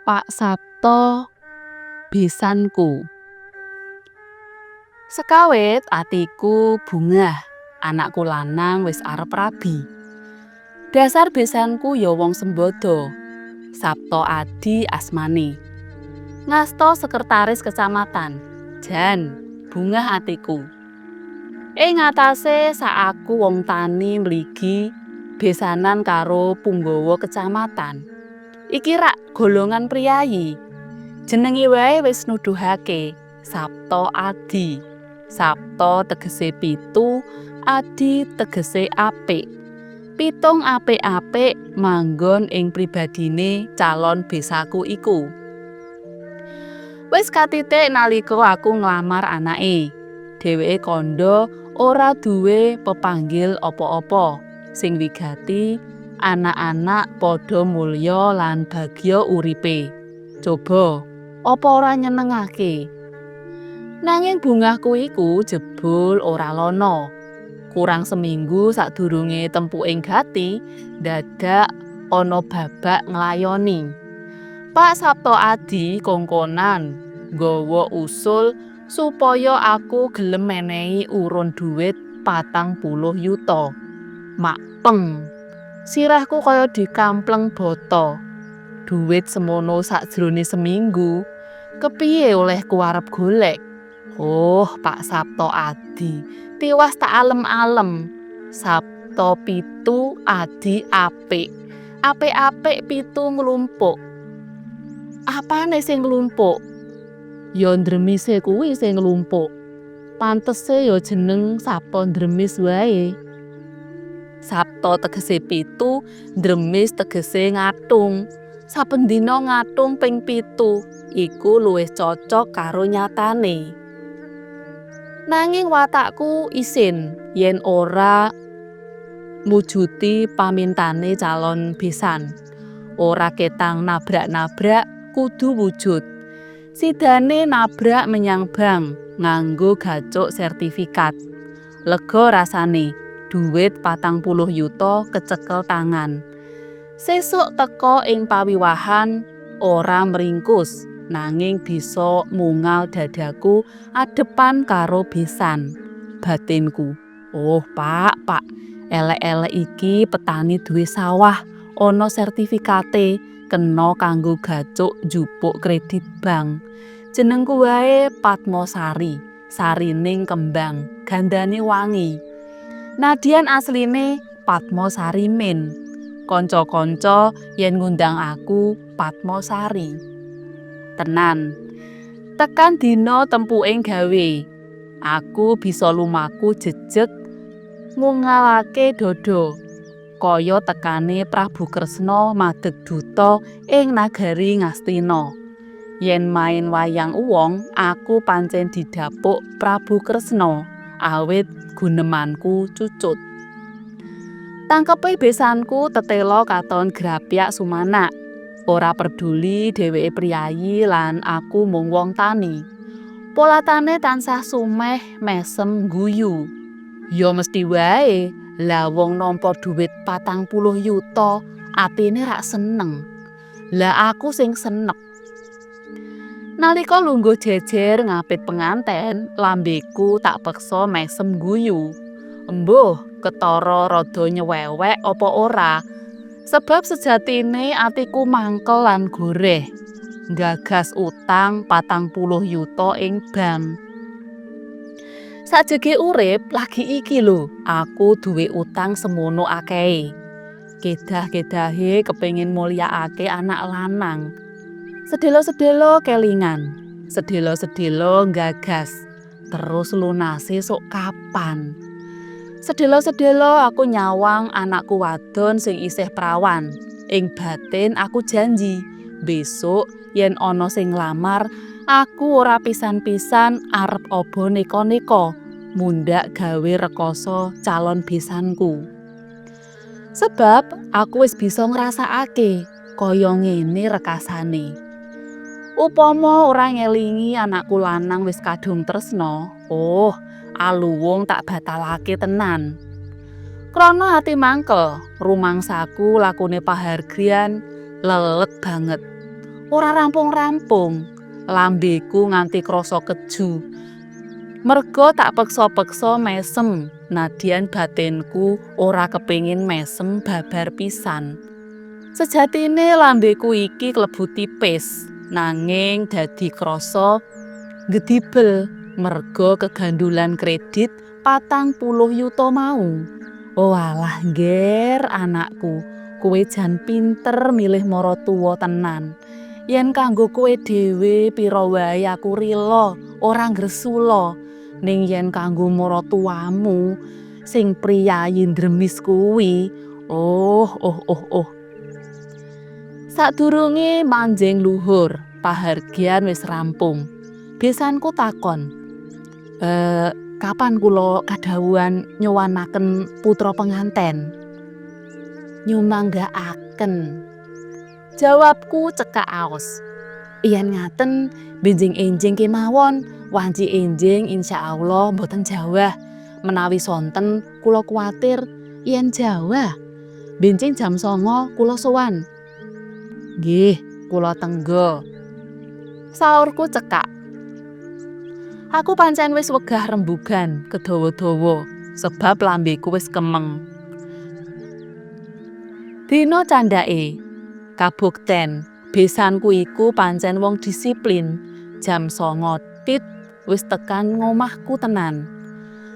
Pak Sapto besanku. Sekawit atiku bungah, anakku lanang wis arep rabi. Dasar besanku ya wong sembodo. Sapto Adi asmane. Ngasto sekretaris kecamatan. Jan, bungah atiku. Ing ngatasé sak aku wong tani mligi besanan karo punggawa kecamatan. Iki rak golongan priyayi. Jenenge wae wis nuduhake Sapto Adi. Sapto tegese 7, Adi tegese apik. Pitung apik-apik manggon ing pribadine calon besaku iku. Wis katitik nalika aku nglamar anake. Dheweke kandha ora duwe pepanggil apa-apa. Sing wigati anak-anak padha mulya lan bagya uripe. Coba, apa ora nyenengake? Nanging bungahku iku jebul ora lono. Kurang seminggu sadurunge tempuking gati, dadak ana babak nglayoni. Pak Sapto Adi kongkonan nggawa usul supaya aku gelem menehi urun dhuwit 40 yuta. Makpeng. Sirahku kaya dikampleng bata. Dhuwit semono sakjroning seminggu, kepiye olehku arep golek? Oh, Pak Sapto Adi, tiwas tak alem-alem. Sapto 7 Adi apik. Apik-apik 7 nglumpuk. Apane sing nglumpuk? Ya ndremise kuwi sing nglumpuk. Pantese ya jeneng Sapto Ndremis wae. Sapto tegese 7, Ndremis tegese ngatung. Saben dina ngatung ping 7, iku luwih cocok karo nyatane. Nanging watakku isin yen ora mujuti pamintane calon besan. Ora ketang nabrak-nabrak, kudu wujud. Sidane nabrak menyang bank nganggo gacuk sertifikat. Lega rasane. Duit 40 yuta kecekel tangan. Sesuk teko ing pawiwahan ora mringkus, nanging bisa mungal dadaku adepan karo besan. Batinku, oh Pak, elek-elek iki petani duwe sawah, ana sertifikate, kena kanggo gacuk njupuk kredit bank. Jenengku wae Patmosari, sarining kembang, gandane wangi. Nadian asline Patmosari Min. Kanca-kanca yen ngundang aku Patmosari. Tenan. Tekan dina tempuking gawe. Aku bisa lumaku jejeg ngungalake dodo. Kaya tekane Prabu Kresna madeg duta ing nagari Ngastina. Yen main wayang uwong, aku pancen didapuk Prabu Kresna. Awit gunemanku cucut. Tangkepe besanku tetela katon grapyak sumanak. Ora peduli dheweke priyayi lan aku mung wong tani. Polatane tansah sumeh mesem guyu. Ya mesti wae, lah wong nampa dhuwit 40 yuta, atine rak seneng. Lah aku sing senek. Nalika lungguh jejer ngapit penganten, lambeku tak peksa mesem guyu. Embuh, ketara rada nyewewek apa ora? Sebab sejatine atiku mangkel lan goreh. Nggagas utang 40 yuta ing bank. Sajege urip lagi iki lho, aku duwe utang semono akehe. Kedah-kedahe kepengin mulyakake anak lanang. Sedelo-sedelo kelingan, sedelo-sedelo nggagas, terus lunase sok kapan. Sedelo-sedelo aku nyawang anakku wadon sing isih prawan. Ing batin aku janji, besok yen ana sing nglamar, aku ora pisan-pisan arep aba neka-neka mundhak gawe rekoso calon besanku. Sebab aku wis bisa ngrasakake kaya ngene rekasane. Upama ora ngelingi anakku lanang wis kadung tresna, oh, aluwung tak batalake tenan. Krana ati mangkel, rumangsaku lakune pahargyan lelet banget. Ora rampung-rampung, lambeku nganti krasa keju. Merga tak peksa-peksa mesem, nadyan batinku ora kepingin mesem babar pisan. Sejatine lambeku iki klebu tipis, nanging dadi krasa gedibel merga kegandulan kredit 40 yuta mau. Oh alah ngger anakku, kowe jan pinter milih maratuwa tenan. Yen kanggo kowe dhewe pira wae aku rila, ora ngresula. Ning yen kanggo maratuwamu sing priyayi ndremis kuwi, oh. Sadurunge manjing luhur, pahargyan wis rampung. Besanku takon, kapan kula kadhawuhan nyowanaken putra penganten? Nyumanggaaken. Jawabku cekak aos. Yen ngaten benjing enjing kemawon, wanci enjing insyaallah mboten jawah. Menawi sonten kula kuwatir yen jawah. Benjing jam 09.00 kula sowan. Nggih, kula tenggo. Saurku cekak. Aku pancen wis wegah rembugan kedawa-dawa sebab lambeku wis kemeng. Dina candhake kabukten besanku iku pancen wong disiplin. Jam 09.00 tit wis tekan ngomahku tenan.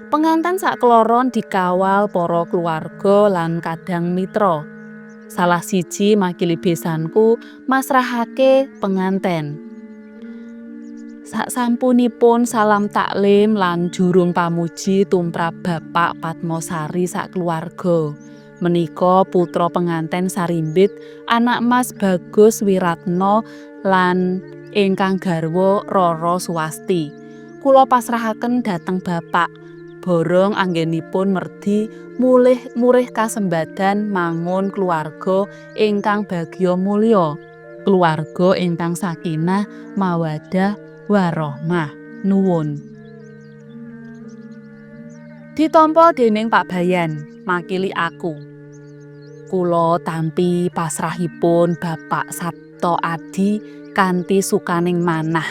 Penganten sakloron dikawal para keluarga lan kadang mitra. Salah siji makili besanku masrahake penganten. Saksampunipun salam taklim lan jurung pamuji tumrap Bapak Patmosari sakluwarga. Menika putra penganten sarimbit anak Mas Bagus Wiratno lan ingkang garwa Roro Suwasti. Kula pasrahaken dhateng Bapak. Borong anggenipun merdi murih kasembadan mangun keluarga ingkang bagya mulya. Keluarga ingkang sakinah mawaddah warahmah. Nuwun. Ditampa dening Pak Bayan, makili aku. Kula tampi pasrahipun Bapak Sabto Adi kanthi sukaning manah.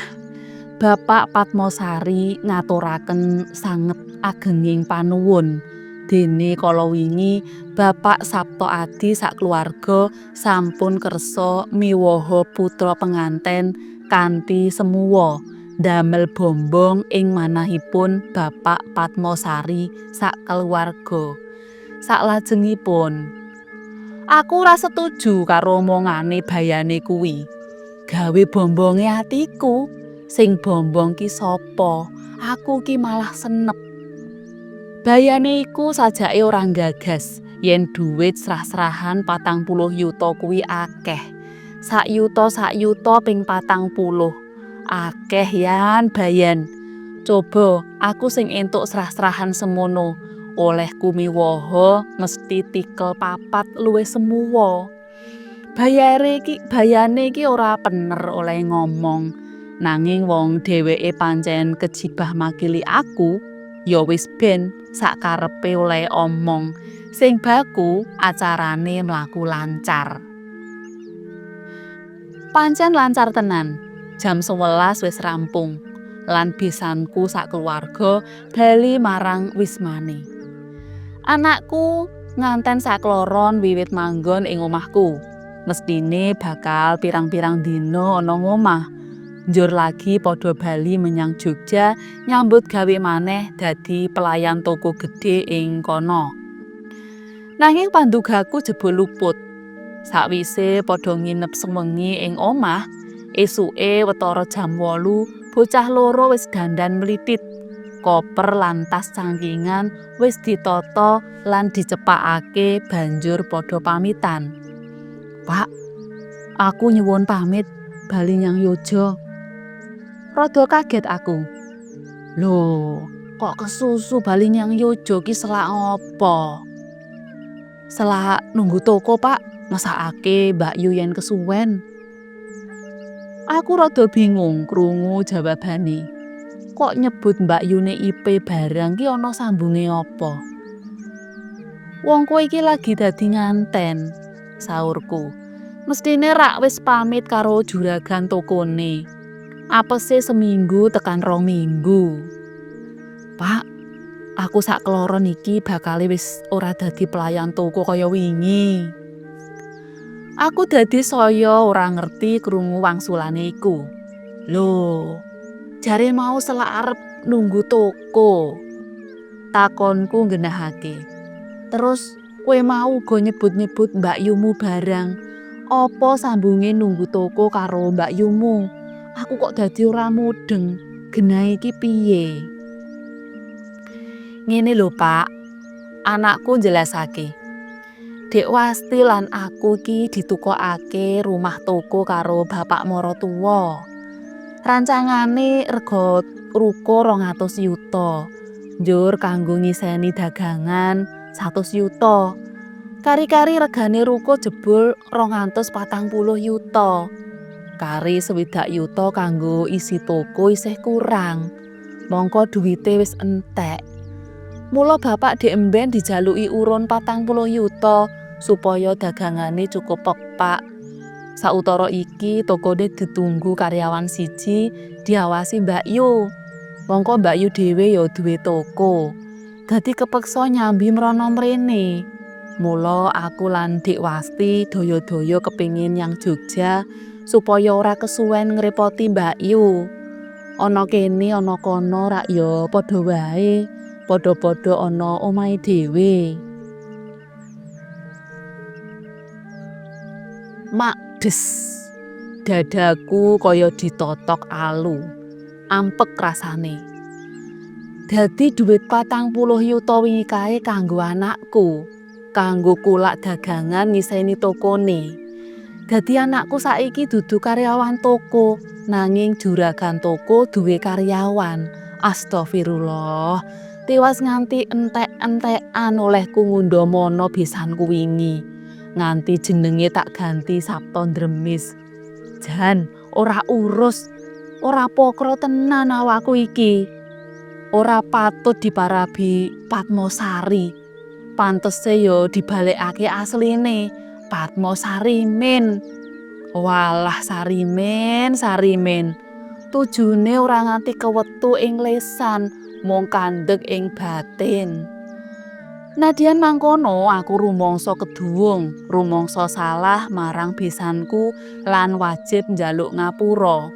Bapak Patmosari ngaturaken sanget agenging panuwun. Dene kala wingi Bapak Sabto Adi sakluwarga sampun kersa miwaha putra penganten kanthi semuwa damel bombong ing manahipun Bapak Patmosari sakkeluwarga. Saklajengipun aku ora setuju karo omongane bayane kuwi. Gawe bombonge atiku. Sing bombong ki sapa? Aku ki malah senep. Bayane iku sajake ora gagas. Yen duit serah-serahan 40 yuta kuwi akeh. Sak yuta ping 40. Akeh yan bayan. Coba aku sing entuk serah-serahan semono. Olehku miwaha mesti tikel 4 luwih semuwa. Bayane ki ora pener oleh ngomong. Nanging wong dheweke pancen kejibah makili aku, ya wis ben sakkarepe oleh omong. Sing baku acarane mlaku lancar. Pancen lancar tenan. Jam 11 wis rampung. Lan besanku sakkeluwarga bali marang wismane. Anakku nganten sakloron wiwit manggon ing omahku. Mestine bakal pirang-pirang dina ana ngomah. Njur lagi padha bali menyang Jogja nyambut gawe maneh dadi pelayan toko gedhe ing kono. Nanging pandugaku jebul luput. Sakwise padha nginep sewengi ing omah, esuke wetara jam 8 bocah loro wis dandan mlitit. Koper lan tas cangkingan wis ditata lan dicepakake banjur padha pamitan. Pak, aku nyuwun pamit bali nyang Yojo. Rada kaget aku. Loh, kok kesusu bali nyang Yojo ki selak ngopo? Selak nunggu toko, Pak. Masakake Mbak Yu yen kesuwen. Aku rada bingung krungu jawabane. Kok nyebut Mbak Yune IP barang ki ana sambunge apa? Wong kowe iki lagi dadi nganten, saurku. Mestine rak wis pamit karo juragan tokone. Apese seminggu tekan 2 minggu. Pak, aku sak kloron iki bakale wis ora dadi pelayan toko kaya wingi. Aku dadi saya ora ngerti krungu wangsulane iku. Lho, jare mau selak arep nunggu toko. Takonku nggenahake. Terus kowe mau uga nyebut-nyebut Mbak Yumu barang. Apa sambunge nunggu toko karo Mbak Yumu? Aku kok dadi ora mudeng. Genah iki piye? Ngene lho, Pak. Anakku jelasake. Dek Wasti lan aku ki ditukokake rumah toko karo bapak maratuwa. Rancangane rega ruko 200 yuta. Njur kanggo ngiseni dagangan 100 yuta. Kari-kari regane ruko jebul 240 yuta. Kari 60 yuta kanggo isi toko isih kurang. Mongko duwite wis entek. Mula bapak dek emben dijaluki urun 40 yuta supaya dagangane cukup pepak. Sautara iki tokone ditunggu karyawan siji diawasi Mbak Yu. Mongko Mbak Yu dhewe ya duwe toko. Dadi kepeksa nyambi mrono mrene. Mula aku lan Dik Wasti daya-daya kepingin yang Jogja supaya ora kesuwen ngrepoti Mbak Yu. Ana kene ana kono rak ya padha wae, padha-padha ana omahe dhewe. Makdes. Dadaku kaya ditotok alu. Ampek rasane. Dadi dhuwit 40 yuta wingi kae kanggo anakku. Kanggo kulak dagangan ngiseni tokone. Dadi anakku saiki dudu karyawan toko, nanging juragan toko duwe karyawan. Astagfirullah. Tiwas nganti entek-entekan olehku ngundha mono besanku wingi. Nganti jenenge tak ganti Sabto Ndremis. Jan, ora urus, ora pokro tenan awakku iki. Ora patut diparabi Padmasari. Pantese ya dibalekake asline Padmasarimin. Walah Sarimin. Tujune ora nganti kewetu ing lesan, mung kandhek ing batin. Nadyan mangkono aku rumangsa keduwung, rumangsa salah marang besanku lan wajib njaluk ngapura.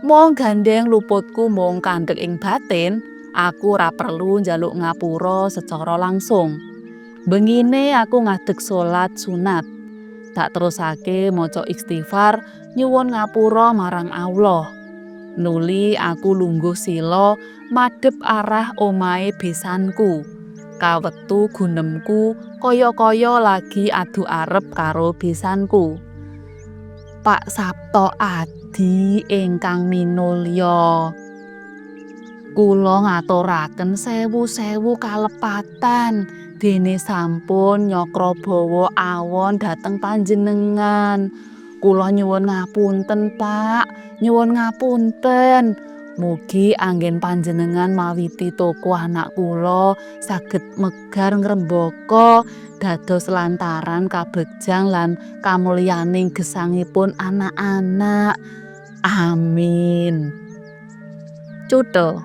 Mung gandeng luputku mung kandhek ing batin, aku ora perlu njaluk ngapura secara langsung. Bengine aku ngadeg salat sunat. Tak terusake maca istighfar nyuwun ngapura marang Allah. Nuli aku lungguh sila madhep arah omahe besanku. Kawetu gunemku kaya-kaya lagi adu arep karo besanku. Pak Sabto Adi ingkang minulya. Kula ngaturaken sewu-sewu kalepatan dene sampun Nyakrabawa awon dhateng panjenengan. Kula nyuwun ngapunten, Pak. Nyuwun ngapunten. Mugi anggen panjenengan mawiti toko anak kula saged megar ngrembaka dados lantaran kabegjang lan kamulyaning gesangipun anak-anak. Amin. Cutha.